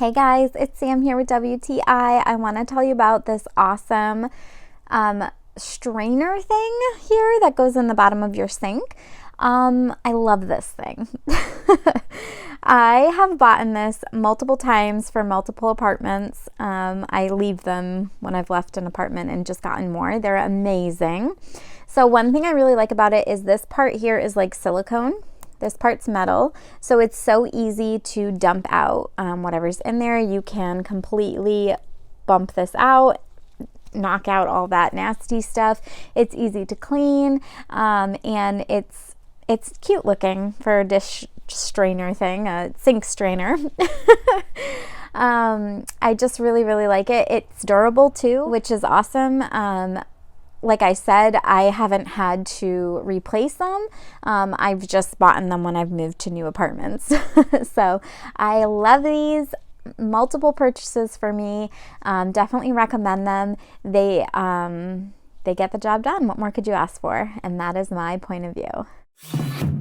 Hey guys, it's Sam here with WTI. I want to tell you about this awesome strainer thing here that goes in the bottom of your sink. I love this thing. I have bought this multiple times for multiple apartments. I leave them when I've left an apartment and just gotten more. They're amazing. So one thing I really like about it is this part here is like silicone. This part's metal, so it's so easy to dump out whatever's in there. You can completely bump this out, knock out all that nasty stuff. It's easy to clean, and it's cute looking for a dish strainer thing, a sink strainer. I just really like it. It's durable too, which is awesome. Like I said, I haven't had to replace them. I've just bought them when I've moved to new apartments. So I love these. Multiple purchases for me. Definitely recommend them. They get the job done. What more could you ask for? And that is my point of view.